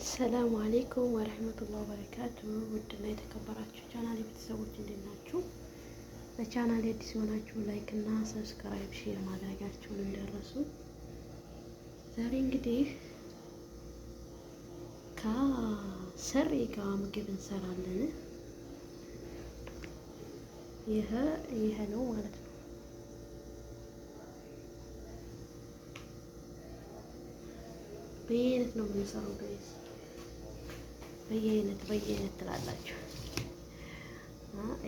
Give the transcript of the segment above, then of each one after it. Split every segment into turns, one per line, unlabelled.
ሰላም አለይኩም ወረህመቱላሂ ወበረካቱ። ውድና የተከበራችሁ ቻናል ቤተሰቦች እንዴት ናችሁ? በቻናል አዲስ የሆናችሁ ላይክ እና ሰብስክራይብ ሼር ማድረጋችሁን እንዳትረሱ። ዛሬ እንግዲህ ከስር ጋር ምግብ እንሰራለን። ይሄ ነው ማለት ነው። በየአይነት ነው የምንሰራው ጋይስ፣ በየአይነት ትላላችሁ።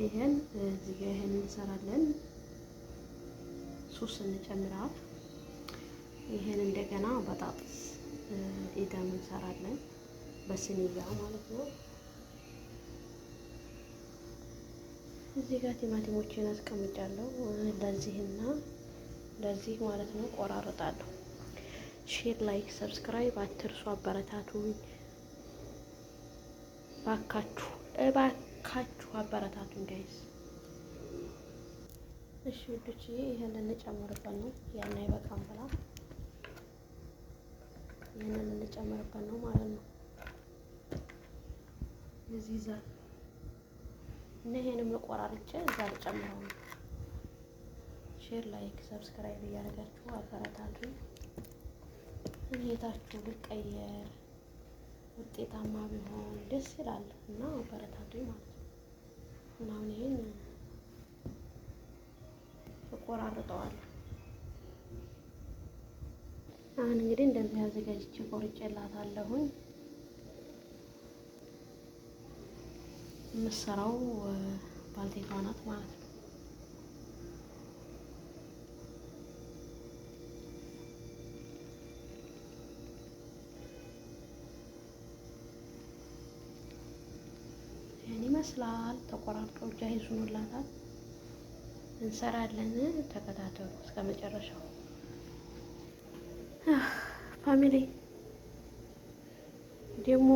ይሄን እዚህ ጋር ይሄን እንሰራለን። ሱስ እንጨምራለን። ይሄን እንደገና በጣጥስ ኢዳም እንሰራለን በስኒያ ማለት ነው። እዚህ ጋር ቲማቲሞችን አስቀምጫለሁ ለዚህና ለዚህ ማለት ነው። ቆራርጣለሁ። ሼር ላይክ ሰብስክራይብ አትርሱ፣ አበረታቱኝ እባካችሁ አበረታቱኝ ጋይስ። እሺ ውዶች ይሄንን እንጨምርበት ነው። ያን አይበቃም ብላ ይሄንን እንጨምርበት ነው ማለት ነው። እዚህ ዛ እና ይሄንም ቆራርጬ እዛ ልጨምረው ነው። ሼር ላይክ ሰብስክራይብ እያደረጋችሁ አበረታቱኝ። እኔታችሁ ብቀየር ውጤታማ ቢሆን ደስ ይላል እና አበረታቱኝ ማለት ነው። እና አሁን ይሄን እቆራርጠዋለሁ። አሁን እንግዲህ እንደዚህ አዘጋጅቼ ቆርጬላታለሁኝ። የምሰራው ባልቴቷ ናት ማለት ነው። ይመስላል ተቆራርጠው ጃሂዝ ሆኖላታል። እንሰራለን። ተከታተሉ እስከ መጨረሻው ፋሚሊ። ደግሞ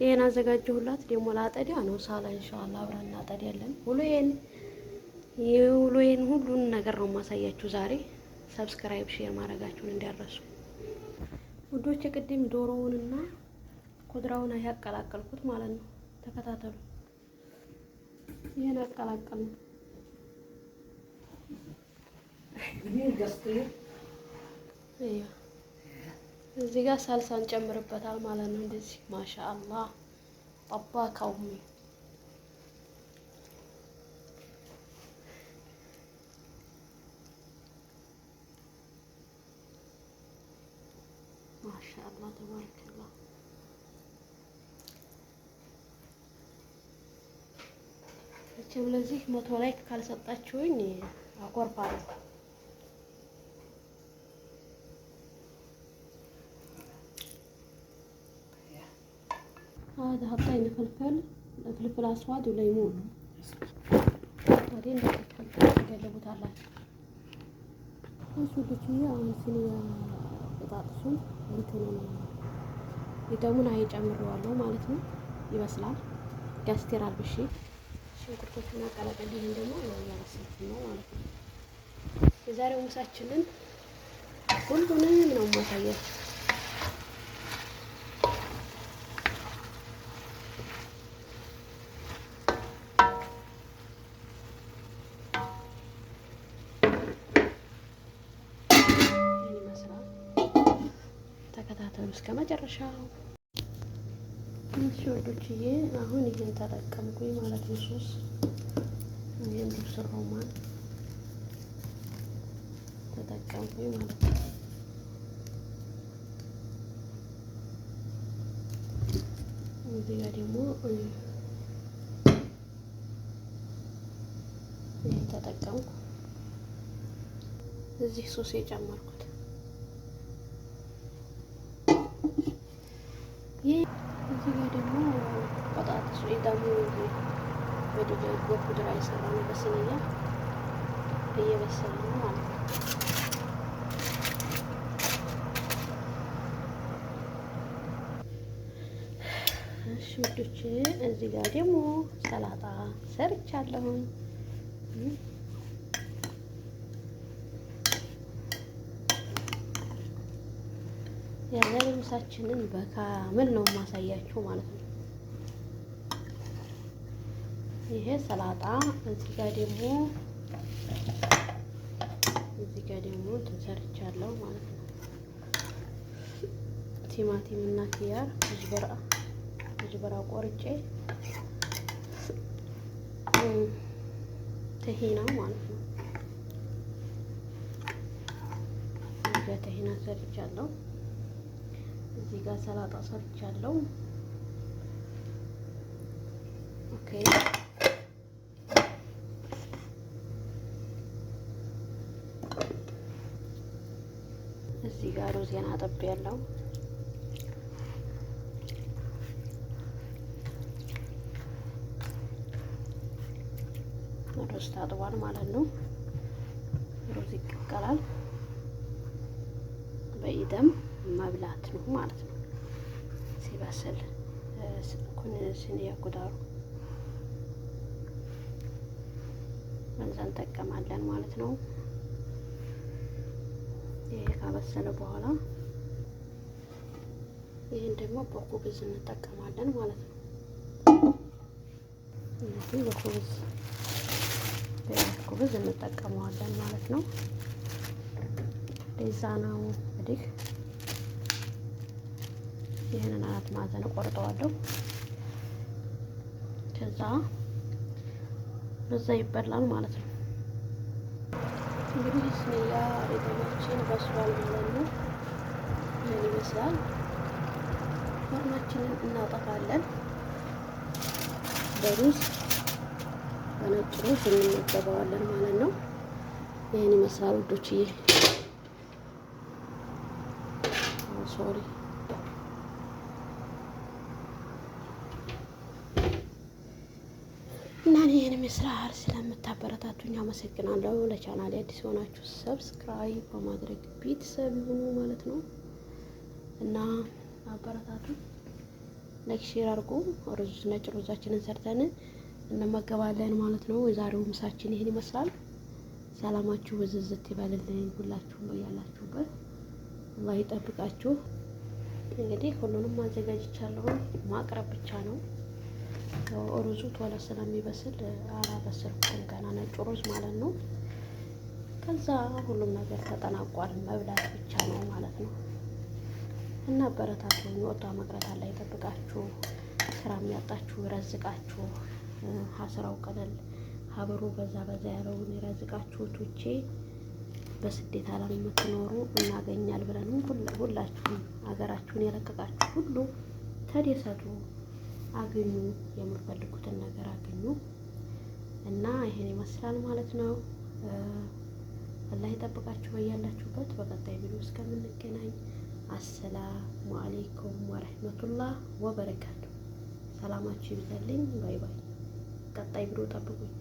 ይሄን አዘጋጀሁላት። ደግሞ ላጠዲያ ነው ሳላ ኢንሻአላህ አብረን እናጠዲያለን። ውሎዬን ሁሉን ነገር ነው የማሳያችሁ ዛሬ። ሰብስክራይብ ሼር ማድረጋችሁን እንዳትረሱ ውዶች። ቅድም ዶሮውንና ኩድራውን ያቀላቀልኩት ማለት ነው። ተከታተሉ። ይሄን አቀላቀል ነው። እዚህ ጋር ሳልሳ እንጨምርበታል ማለት ነው። እንደዚህ ማሻአላህ ጠባካው ማሻአላህ ተባረከላህ። ለዚህ 100 ላይክ ካልሰጣችሁኝ አኮርፋለሁ። هذا حطينا فلفل اسود وليمون بعدين تقلبوታላችሁ። እሱ ብቻዬ አሁን ሲኒያ በጣጥሱን እንትኑን ይደሙን አይጨምረዋለሁ ማለት ነው። ይበስላል። ጋስቴራል ብሺ ሽንኩርቶቹን አቀላቀልን ደግሞ ያለሰልኩ ነው ማለት ነው። የዛሬው ምሳችንን ሁሉንም ነው ማሳያችሁ። ይመስላል። ተከታተሉ እስከ መጨረሻው። እሺ ወዶችዬ አሁን ይሄን ተጠቀምኩኝ ማለት ነው። ሶስ ይሄን ሩማን ተጠቀምኩኝ ማለት ነው። እዚህ ጋር ደግሞ ይሄን ተጠቀምኩ። እዚህ ሶስ የጨመርኩት እዚህ ጋር ደግሞ በጣጥሱ ኢዳሙ በኩድራ የሰራነው በስኒያ እየበሰለ ነው ማለት ነው። እሺ ውዶች እዚህ ጋር ደግሞ ሰላጣ ሰርቻለሁ። የዛሬ ምሳችንን በካምል ነው የማሳያችሁ ማለት ነው። ይሄ ሰላጣ፣ እዚህ ጋር ደግሞ ተሰርቻለሁ ማለት ነው። ቲማቲም እና ኪያር ዝበራ ቆርጬ ተሂና ማለት ነው። እዚህ ጋር ተሂና ሰርቻለሁ። እዚህ ጋር ሰላጣ ሰርቻለሁ። ኦኬ እዚህ ጋር ሩዝን አጥቤያለሁ። ሩዝ ታጥቧል ማለት ነው። ሩዝ ይቀቀላል። በኢደም መብላት ነው ማለት ነው። ሲበስል ስንያ ጉዳሩ በዛ እንጠቀማለን ማለት ነው። ይሄ ካበሰለ በኋላ ይሄን ደግሞ በኩብዝ እንጠቀማለን ማለት ነው። እዚህ በኩብዝ እንጠቀመዋለን ማለት ነው። ለዛ ነው እንግዲህ ይሄንን አራት ማዕዘን ቆርጠዋለሁ። ከዛ በዛ ይበላል ማለት ነው። እንግዲህ ስንያ ሬቶችን በስሏል ብለን ነው ምን ይመስላል። ወርናችንን እናጠፋለን። በሩዝ በነጭ ሩዝ እንመገበዋለን ማለት ነው። ይሄን ይመስላል ውዶችዬ። ሶሪ እና ይሄን ይመስላል። ስለምታበረታቱኝ አመሰግናለሁ። ለቻናሌ አዲስ ሆናችሁ ሰብስክራይብ በማድረግ ቤተሰብ ይሁኑ ማለት ነው እና አበረታቱኝ። ላይክ ሼር አድርጉ። ሩዝ ነጭ ሩዛችንን ሰርተን እንመገባለን ማለት ነው። የዛሬው ምሳችን ይሄን ይመስላል። ሰላማችሁ ብዝዝት ይበልልኝ። ሁላችሁም በያላችሁበት አላህ ይጠብቃችሁ። እንግዲህ ሁሉንም አዘጋጅቻለሁ። ማቅረብ ብቻ ነው። ሩዙ ቶሎ ስለሚበስል አላበሰልኩም ገና ነጭ ሩዝ ማለት ነው። ከዛ ሁሉም ነገር ተጠናቋል። መብላት ብቻ ነው ማለት ነው እና አበረታቱኝ። ወጣ መቅረት አለ ይጠብቃችሁ። ስራ የሚያጣችሁ ይረዝቃችሁ። ሀስራው ቀለል ሀበሩ በዛ ያለውን ይረዝቃችሁ። ቱቼ በስደት ዓለም የምትኖሩ እናገኛል ብለን ሁላችሁም ሀገራችሁን የለቀቃችሁ ሁሉ ተደሰቱ፣ አግኙ፣ የምትፈልጉትን ነገር አግኙ እና ይሄን ይመስላል ማለት ነው። አላህ ይጠብቃችሁ በያላችሁበት። በቀጣይ ቪዲዮ እስከምንገናኝ አሰላሙ አለይኩም ወረህመቱላህ ወበረካቱ። ሰላማችሁ ይብዛልኝ። ባይ ባይ። ቀጣይ ቪዲዮ ጠብቁኝ።